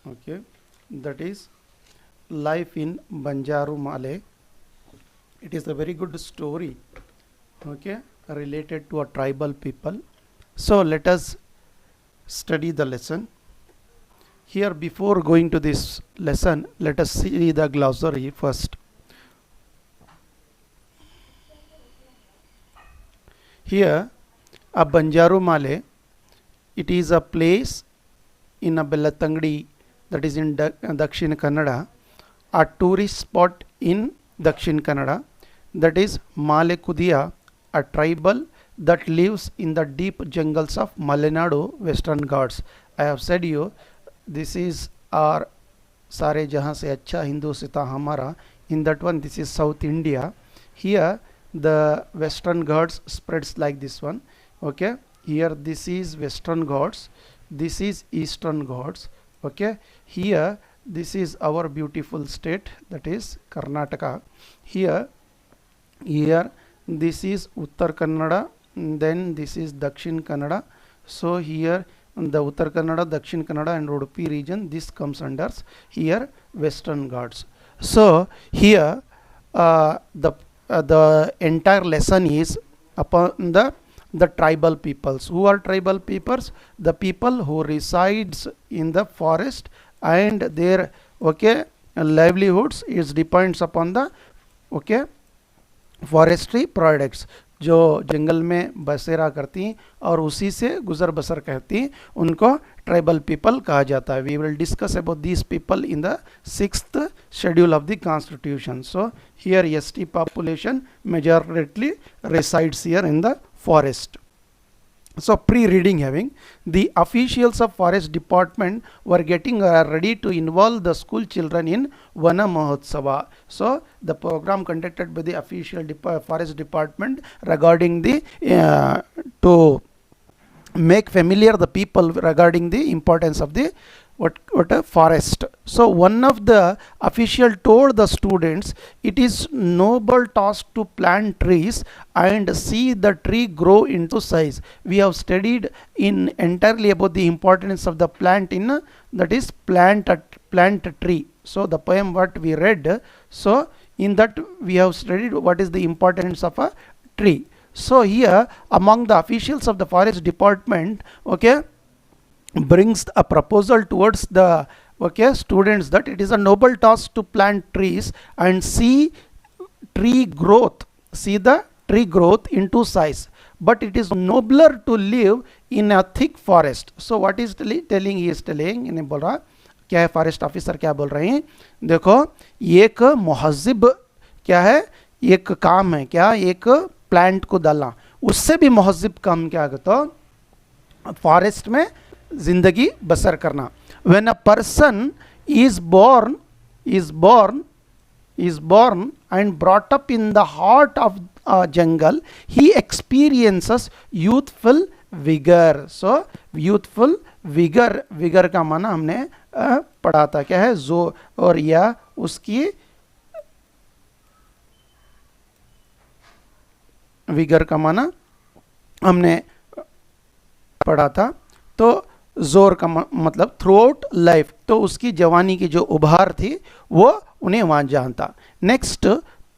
Okay, that is life in Banjaru Male. It is a very good story, okay, related to a tribal people. So let us study the lesson. Here, before going to this lesson, let us see the glossary first. Here, a Banjaru Male, it is a place in a Bellatangdi, that is in Dakshin Kannada, a tourist spot in Dakshin Kannada, that is Male Kudiya, a tribal that lives in the deep jungles of Malenadu Western Ghats. I have said you, this is our Sare Jahan Se Acha Hindustita Hamara. In that one, this is South India. Here, the Western Ghats spreads like this one. Okay, here this is Western Ghats, this is Eastern Ghats. Okay, here this is our beautiful state, that is Karnataka. Here this is Uttar Kannada, then this is Dakshin Kannada. So here the Uttar Kannada, Dakshin Kannada and Udupi region, this comes under here Western Ghats. So here the entire lesson is upon the tribal peoples. Who are tribal peoples? The people who resides in the forest and their livelihoods is depends upon the forestry products, जो जंगल में बसेरा करती हैं और उसी से गुजर बसर कहती हैं, उनको ट्राइबल पीपल कहा जाता है. We will discuss about these people in the 6th schedule of the constitution. So here ST population majorly resides here in the forest. So pre-reading having, the officials of forest department were getting ready to involve the school children in Vana Mahotsava. So the program conducted by the official forest department regarding the to make familiar the people regarding the importance of the what a forest. So one of the official told the students, it is noble task to plant trees and see the tree grow into size. We have studied in entirely about the importance of the plant in that is plant a tree. So the poem what we read, so in that we have studied what is the importance of a tree. So here among the officials of the forest department, brings a proposal towards the students that it is a noble task to plant trees and see the tree growth into size, but it is nobler to live in a thick forest. So what is telling, he is telling, इन्हें बोल रहा क्या है, forest officer क्या बोल रहे हैं, देखो ये एक मुहज़्ज़िब क्या है, एक काम है क्या, एक प्लांट को डालना, उससे भी मुहज़्ज़िब काम क्या है, तो फॉरेस्ट में जिंदगी बसर करना. When a person is born and brought up in the heart of a jungle, he experiences youthful vigor. So youthful vigor का माना हमने पढ़ा था क्या है, जो और या उसकी विगर का माना हमने पढ़ा था. तो जोर का मतलब थ्रू आउट लाइफ, तो उसकी जवानी की जो उभार थी वो उन्हें वहां जानता. Next,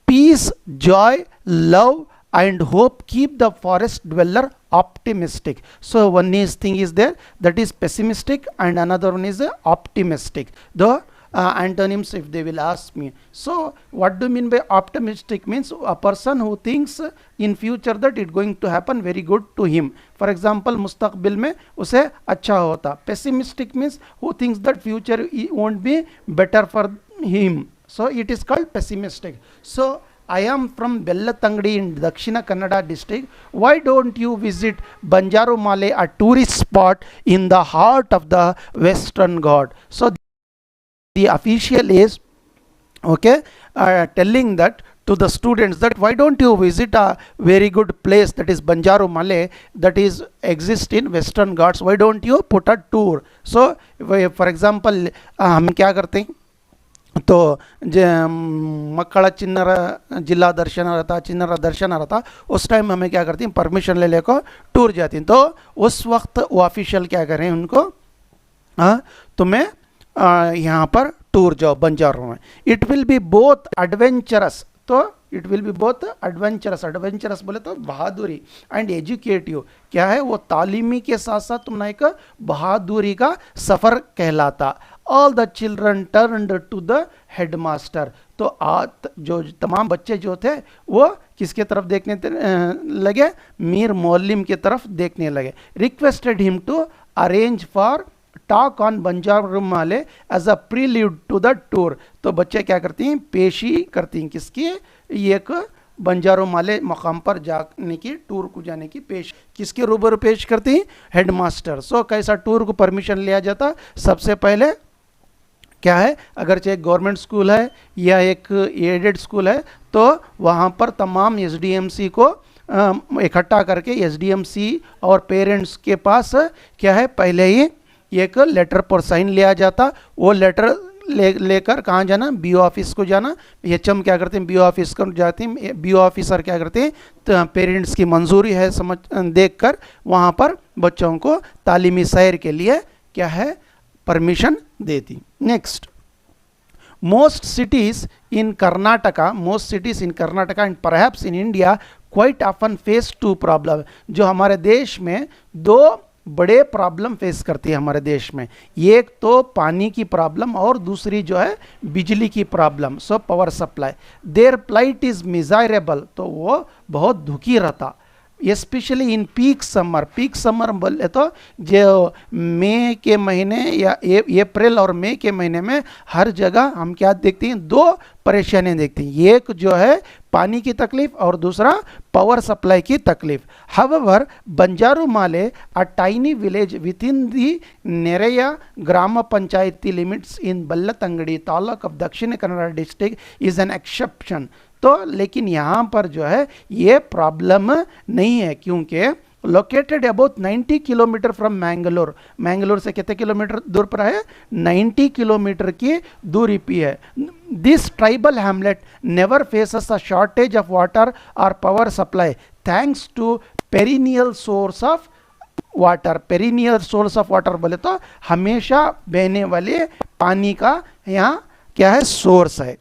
peace, joy, love and hope keep the forest dweller optimistic. So one is thing is there, that is pessimistic, and another one is optimistic. The antonyms if they will ask me. So what do you mean by optimistic? Means a person who thinks in future that it going to happen very good to him. For example, मुस्तकबिल में उसे अच्छा होता. Pessimistic means who thinks that future won't be better for him. So it is called pessimistic. So I am from Bellatangdi in Dakshina Kannada district. Why don't you visit Banjaru Male, a tourist spot in the heart of the Western Ghats? So the official is telling that to the students that why don't you visit a very good place, that is Banjaru Male, that is exist in Western Ghats. Why don't you put a tour? So for example हम क्या करते हैं, तो मक्कड़ चिन्नर जिला दर्शन रहता, चिन्नर दर्शन रहता, उस time हमें क्या करती हैं, परमिशन ले लेकर टूर जाती हैं. तो उस वक्त वो ऑफिशियल क्या करें उनको, तुम्हें यहाँ पर टूर जाओ बंजारों में। It will be both adventurous, तो it will be both adventurous, adventurous बोले तो बहादुरी, एंड एजुकेटिव, क्या है वो तालीमी के साथ साथ तुमने एक बहादुरी का सफ़र कहलाता। All the children turned to the headmaster, तो जो तमाम बच्चे जो थे वो किसके तरफ देखने लगे, मीर मौलिम की तरफ देखने लगे। Requested him to arrange for talk on Banjarumale as a prelude to the tour, तो बच्चे क्या करती हैं, पेशी करती हैं किसकी, एक बंजारुमाले मकाम पर जाने की, टूर को जाने की पेश किसके रूबरू पेश करती हैं, हेडमास्टर। सो कैसा टूर को परमिशन लिया जाता, सबसे पहले क्या है, अगर चाहे गवर्नमेंट स्कूल है या एक एडेड स्कूल है तो वहाँ पर तमाम एसडीएमसी को इकट्ठा करके एसडीएमसी और पेरेंट्स के पास क्या है पहले ही एक लेटर पर साइन लिया जाता। वो लेटर लेकर कहाँ जाना, बीओ ऑफिस को जाना। एचएम क्या करते हैं, बीओ ऑफिस को जाते हैं, बीओ ऑफिसर क्या करते हैं, तो पेरेंट्स की मंजूरी है समझ देखकर वहाँ पर बच्चों को तालीमी सैर के लिए क्या है परमिशन देती। Next, most cities in Karnataka and perhaps in India quite often face two problem, जो हमारे देश में दो बड़े प्रॉब्लम फेस करती है हमारे देश में, एक तो पानी की प्रॉब्लम और दूसरी जो है बिजली की problem. So power supply, there plight is miserable, तो वो बहुत दुखी रहता, specially in peak summer. Peak summer बोले तो जो मई के महीने या अप्रैल और मई के महीने में हर जगह हम क्या देखते हैं, दो परेशानियां देखते हैं, एक जो है पानी की तकलीफ और दूसरा पावर सप्लाई की तकलीफ। However Banjarumale a tiny village within the Neriya gram panchayat limits in Belthangady taluk of Dakshina Kannada district is an exception. तो लेकिन यहाँ पर जो है ये प्रॉब्लम नहीं है, क्योंकि located about 90 kilometre from Mangalore, Mangalore से कितने किलोमीटर दूर पर है, 90 किलोमीटर की दूरी पे है। This tribal hamlet never faces a shortage of water और power supply thanks to perennial source of water. Perennial source of water बोले तो हमेशा बहने वाले पानी का यहाँ क्या है सोर्स है।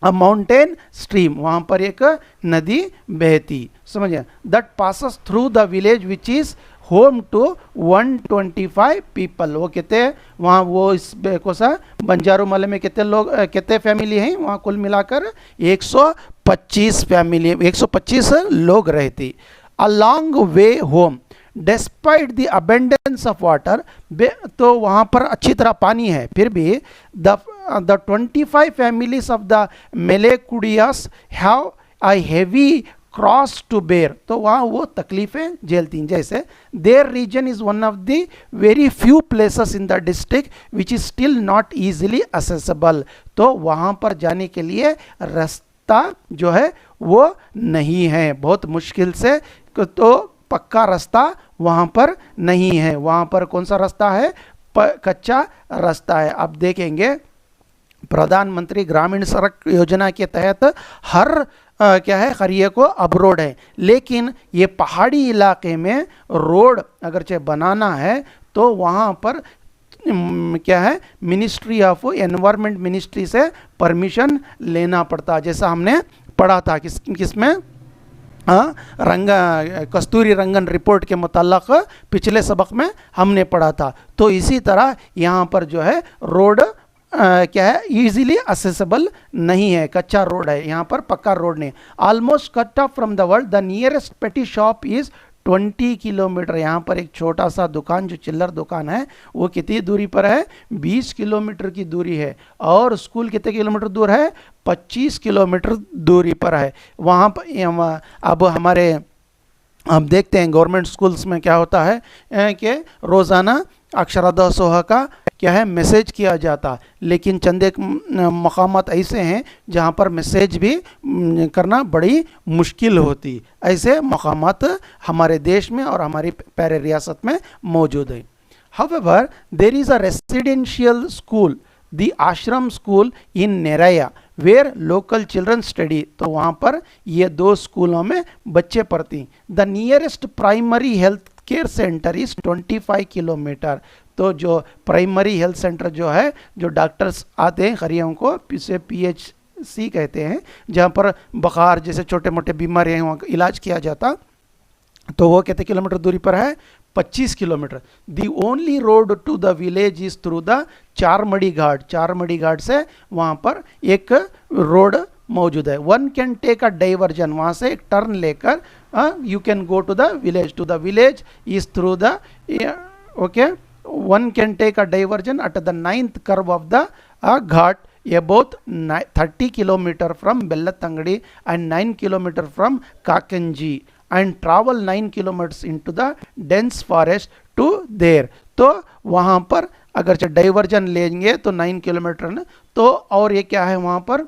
अ माउंटेन स्ट्रीम, वहाँ पर एक नदी बहती, समझिए, that passes through the village which is home to 125 people. वो कहते हैं वहाँ वो इस को सा बंजारुमाले में कितने लोग कितने फैमिली हैं, वहाँ कुल मिलाकर 125 फैमिली 125 लोग रहती। A long way home despite the abundance of water, तो वहाँ पर अच्छी तरह पानी है फिर भी the 25 families of the Melekudias have a heavy cross to bear, तो वहाँ वो तकलीफ़ें झेलती हैं। जैसे their region is one of the very few places in the district which is still not easily accessible, तो वहाँ पर जाने के लिए रास्ता जो है वो नहीं है, बहुत मुश्किल से, तो पक्का रास्ता वहाँ पर नहीं है। वहाँ पर कौन सा रास्ता है, कच्चा रास्ता है। अब देखेंगे प्रधानमंत्री ग्रामीण सड़क योजना के तहत हर क्या है करिए को अब रोड है, लेकिन ये पहाड़ी इलाके में रोड अगर चाहे बनाना है तो वहाँ पर क्या है मिनिस्ट्री ऑफ एनवायरनमेंट मिनिस्ट्री से परमिशन लेना पड़ता, जैसा हमने पढ़ा था किसमें कस्तूरी रंगन रिपोर्ट के मुताल्लिक़ पिछले सबक में हमने पढ़ा था। तो इसी तरह यहाँ पर जो है रोड क्या है इजीली असेसेबल नहीं है, कच्चा रोड है, यहाँ पर पक्का रोड नहीं। Almost cut off from the world, the nearest पेटी शॉप इज 20 किलोमीटर। यहाँ पर एक छोटा सा दुकान जो चिल्लर दुकान है वो कितनी दूरी पर है, 20 किलोमीटर की दूरी है। और स्कूल कितने किलोमीटर दूर है, 25 किलोमीटर दूरी पर है। वहाँ पर अब हमारे हम देखते हैं गवर्नमेंट स्कूल्स में क्या होता है कि रोज़ाना अक्षरादासोह का क्या है मैसेज किया जाता, लेकिन चंद एक मकामात ऐसे हैं जहाँ पर मैसेज भी करना बड़ी मुश्किल होती। ऐसे मकामात हमारे देश में और हमारी प्यारे रियासत में मौजूद है। However there is a residential school, the ashram school in Neriya where local children study, तो वहाँ पर ये दो स्कूलों में बच्चे पढ़ती। The nearest primary health care centre is 25 kilometre. तो जो प्राइमरी हेल्थ सेंटर जो है, जो डॉक्टर्स आते हैं खरियों को इसे PHC कहते हैं, जहाँ पर बुखार जैसे छोटे मोटे बीमारी हैं वहाँ का इलाज किया जाता, तो वो कितने किलोमीटर दूरी पर है? 25 kilometre. The only road to the village is through the चारमड़ी घाट। चारमड़ी घाट से वहाँ पर एक रोड मौजूद है। One can take a diversion, वहाँ से एक टर्न लेकर you can go to the village. To the village is through the okay, one can take a diversion at the 9th curve of the Ghat about 30 kilometer from Bellatangadi and 9 kilometer from Kakanji and travel 9 kilometers into the dense forest to there। तो वहाँ पर अगर diversion लेंगे तो 9 kilometre न, तो और ये क्या है वहाँ पर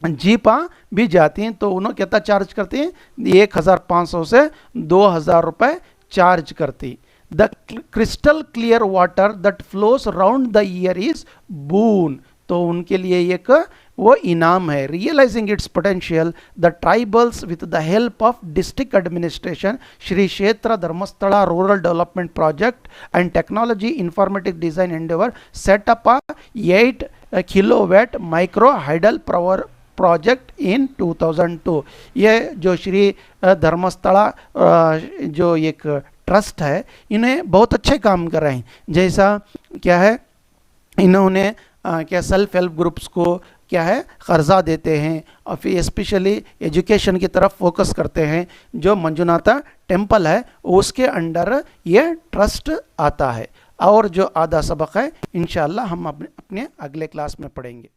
जीपा भी जाती हैं, तो उन्होंने कितना चार्ज करती हैं? 1500 से 2000 रुपये चार्ज करती। The crystal clear water that flows around the year is boon, तो उनके लिए एक वो इनाम है। Realising its potential the tribals with the help of district administration, Shri Kshetra Dharmasthala rural development project and technology informatic design endeavour set up a 8 kilowatt micro hydel power project in 2002। ये जो श्री धर्मस्थला जो एक ट्रस्ट है, इन्हें बहुत अच्छे काम कर रहे हैं। जैसा क्या है, इन्होंने क्या सेल्फ हेल्प ग्रुप्स को क्या है कर्जा देते हैं, और फिर स्पेशली एजुकेशन की तरफ फोकस करते हैं। जो मंजुनाथा टेम्पल है उसके अंडर ये ट्रस्ट आता है। और जो आधा सबक है इंशाल्लाह हम अपने अगले क्लास में पढ़ेंगे।